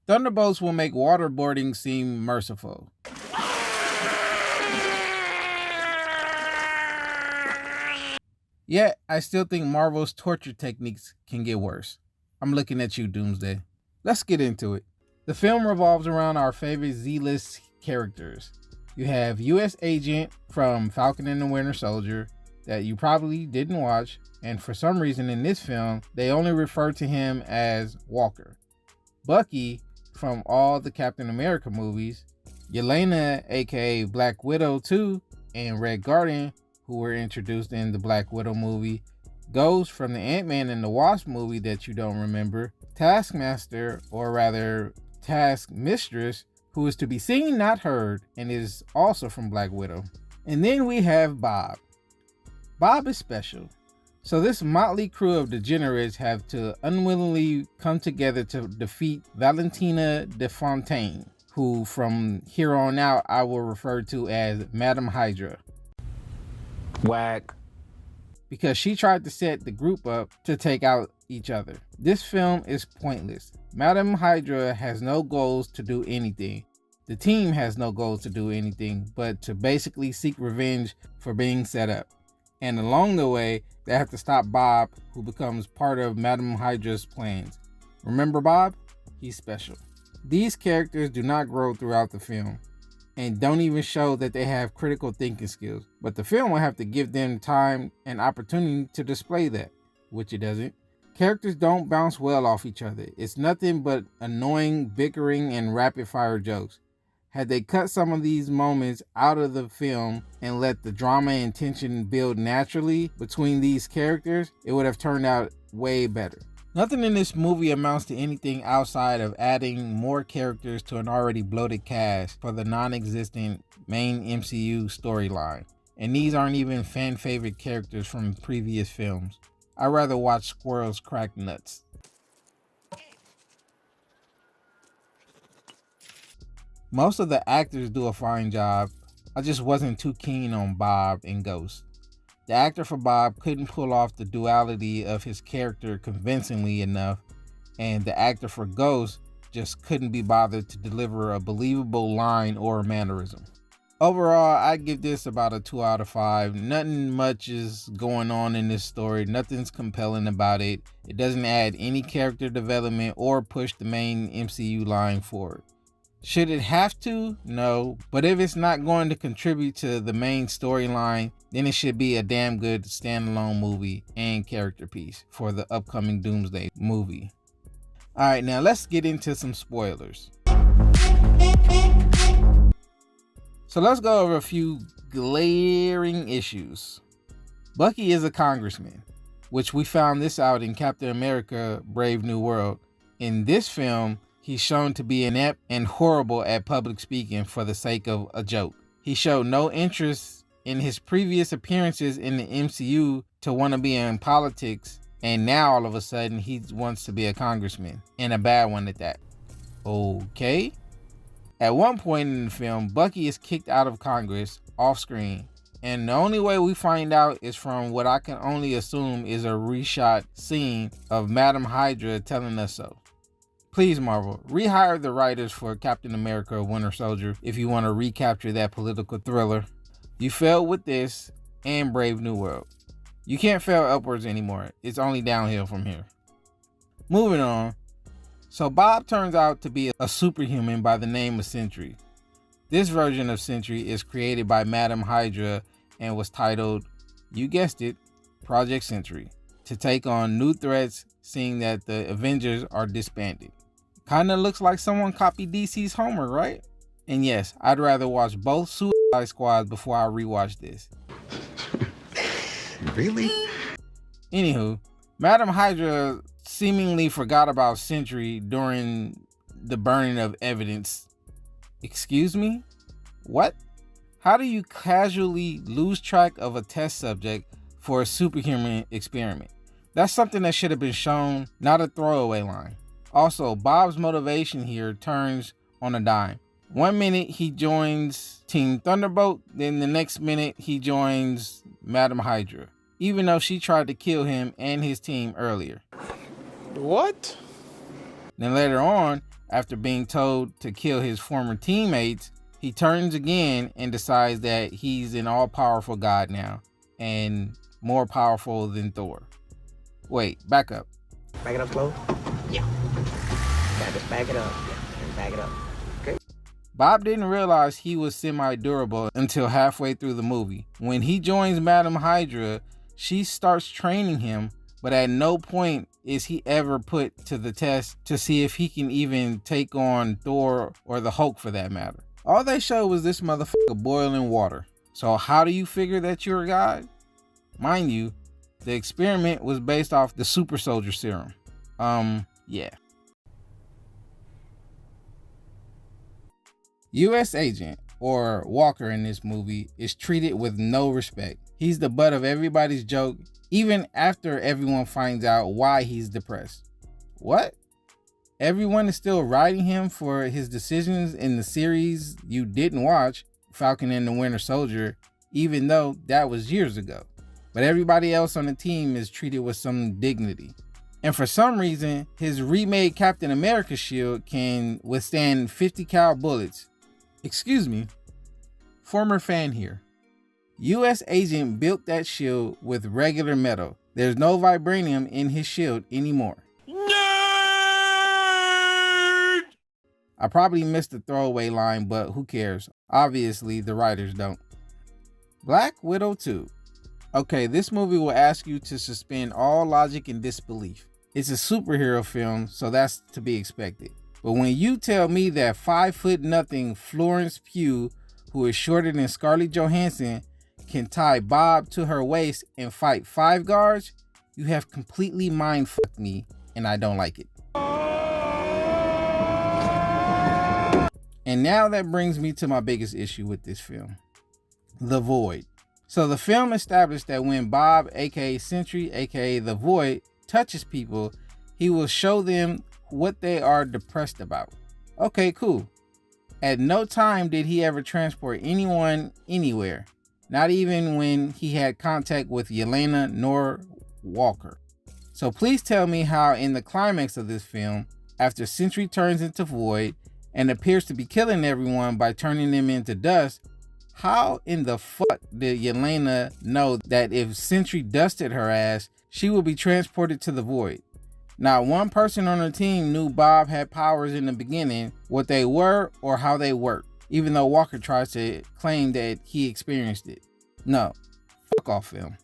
Thunderbolts will make waterboarding seem merciful. Yet, I still think Marvel's torture techniques can get worse. I'm looking at you, Doomsday. Let's get into it. The film revolves around our favorite Z-list characters. You have U.S. Agent from Falcon and the Winter Soldier that you probably didn't watch, and for some reason in this film, they only refer to him as Walker. Bucky from all the Captain America movies, Yelena aka Black Widow 2, and Red Guardian, who were introduced in the Black Widow movie, Ghost from the Ant-Man and the Wasp movie that you don't remember, Taskmaster, or rather Task Mistress, who is to be seen, not heard, and is also from Black Widow. And then we have Bob. Bob is special. So this motley crew of degenerates have to unwillingly come together to defeat Valentina de Fontaine, who from here on out I will refer to as Madam Hydra. Whack. Because she tried to set the group up to take out each other. This film is pointless. Madam Hydra has no goals to do anything. The team has no goals to do anything but to basically seek revenge for being set up. And along the way, they have to stop Bob, who becomes part of Madam Hydra's plans. Remember Bob? He's special. These characters do not grow throughout the film and don't even show that they have critical thinking skills, but the film will have to give them time and opportunity to display that, which it doesn't. Characters don't bounce well off each other. It's nothing but annoying bickering and rapid fire jokes. Had they cut some of these moments out of the film and let the drama and tension build naturally between these characters, it would have turned out way better. Nothing in this movie amounts to anything outside of adding more characters to an already bloated cast for the non-existent main MCU storyline. And these aren't even fan favorite characters from previous films. I'd rather watch squirrels crack nuts. Most of the actors do a fine job. I just wasn't too keen on Bob and Ghost. The actor for Bob couldn't pull off the duality of his character convincingly enough, and the actor for Ghost just couldn't be bothered to deliver a believable line or mannerism. Overall, I give this about a 2 out of 5. Nothing much is going on in this story. Nothing's compelling about it. It doesn't add any character development or push the main MCU line forward. Should it have to? No. But if it's not going to contribute to the main storyline, then it should be a damn good standalone movie and character piece for the upcoming Doomsday movie. Alright, now let's get into some spoilers. So let's go over a few glaring issues. Bucky is a congressman, which we found this out in Captain America: Brave New World. In this film, he's shown to be inept and horrible at public speaking for the sake of a joke. He showed no interest in his previous appearances in the MCU to want to be in politics, and now all of a sudden he wants to be a congressman, and a bad one at that. Okay. At one point in the film, Bucky is kicked out of Congress off screen, and the only way we find out is from what I can only assume is a reshot scene of Madam Hydra telling us so. Please, Marvel, rehire the writers for Captain America: Winter Soldier if you want to recapture that political thriller. You failed with this and Brave New World. You can't fail upwards anymore. It's only downhill from here. Moving on. So Bob turns out to be a superhuman by the name of Sentry. This version of Sentry is created by Madam Hydra and was titled, you guessed it, Project Sentry, to take on new threats seeing that the Avengers are disbanded. Kinda looks like someone copied DC's Homer, right? And yes, I'd rather watch both Suicide Squads before I rewatch this. Really? Anywho, Madam Hydra seemingly forgot about Sentry during the burning of evidence. Excuse me? What? How do you casually lose track of a test subject for a superhuman experiment? That's something that should have been shown, not a throwaway line. Also, Bob's motivation here turns on a dime. 1 minute he joins Team Thunderbolt, then the next minute he joins Madam Hydra, even though she tried to kill him and his team earlier. What? Then later on, After being told to kill his former teammates, he turns again and decides that he's an all-powerful god now and more powerful than Thor. Wait, back up. Back it up slow. Yeah. Just back it up. And back it up. Okay. Bob didn't realize he was semi-durable until halfway through the movie. When he joins Madam Hydra, she starts training him, but at no point is he ever put to the test to see if he can even take on Thor or the Hulk for that matter. All they showed was this motherfucker boiling water. So how do you figure that you're a god? Mind you, the experiment was based off the super soldier serum. Yeah. U.S. Agent, or Walker in this movie, is treated with no respect. He's the butt of everybody's joke, even after everyone finds out why he's depressed. What? Everyone is still riding him for his decisions in the series you didn't watch, Falcon and the Winter Soldier, even though that was years ago. But everybody else on the team is treated with some dignity. And for some reason, his remade Captain America shield can withstand 50 cal bullets. Excuse me, former fan here. U.S. Agent built that shield with regular metal. There's no vibranium in his shield anymore. Nerd! I probably missed the throwaway line, but who cares? Obviously, the writers don't. Black Widow 2. Okay, this movie will ask you to suspend all logic and disbelief. It's a superhero film, so that's to be expected. But when you tell me that 5'0" Florence Pugh, who is shorter than Scarlett Johansson, can tie Bob to her waist and fight 5 guards, you have completely mind-fucked me, and I don't like it. And now that brings me to my biggest issue with this film. The Void. So the film established that when Bob, aka Sentry, aka the Void, touches people, he will show them what they are depressed about. Okay, cool. At no time did he ever transport anyone anywhere, not even when he had contact with Yelena nor Walker. So please tell me how in the climax of this film, after Sentry turns into Void and appears to be killing everyone by turning them into dust, how in the fuck did Yelena know that if Sentry dusted her ass, she would be transported to the Void? Not one person on her team knew Bob had powers in the beginning, what they were or how they worked, even though Walker tries to claim that he experienced it. No, fuck off film.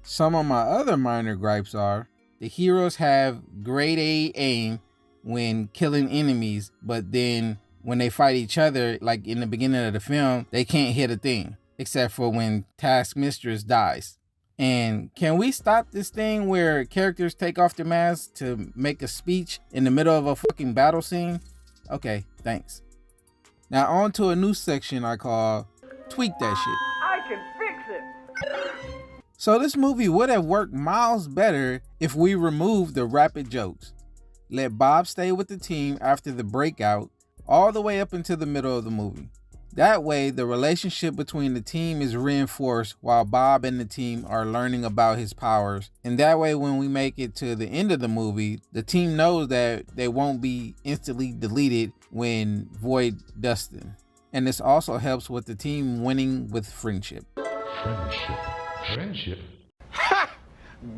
Some of my other minor gripes are, the heroes have grade A aim when killing enemies, but then when they fight each other, like in the beginning of the film, they can't hit a thing, except for when Task Mistress dies. And can we stop this thing where characters take off their masks to make a speech in the middle of a fucking battle scene? Okay, thanks. Now on to a new section I call Tweak That Shit. I can fix it. So this movie would have worked miles better if we removed the rapid jokes. Let Bob stay with the team after the breakout all the way up into the middle of the movie. That way, the relationship between the team is reinforced while Bob and the team are learning about his powers. And that way, when we make it to the end of the movie, the team knows that they won't be instantly deleted when Void dusts them. And this also helps with the team winning with friendship. Friendship. Ha!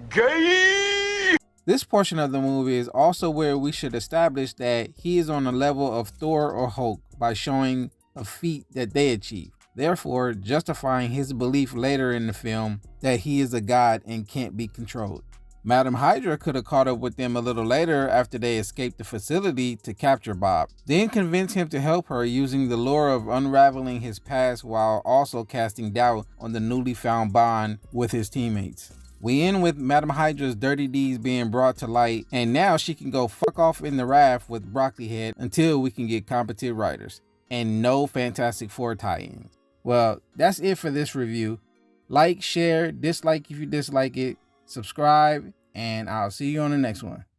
Gay! This portion of the movie is also where we should establish that he is on the level of Thor or Hulk by showing a feat that they achieved, therefore justifying his belief later in the film that he is a god and can't be controlled. Madam Hydra could have caught up with them a little later after they escaped the facility to capture Bob, then convince him to help her using the lure of unraveling his past while also casting doubt on the newly found bond with his teammates. We end with Madam Hydra's dirty deeds being brought to light, and now she can go fuck off in the raft with Broccoli Head until we can get competent writers. And no Fantastic Four tie-ins. Well, that's it for this review. Like, share, dislike if you dislike it, subscribe, and I'll see you on the next one.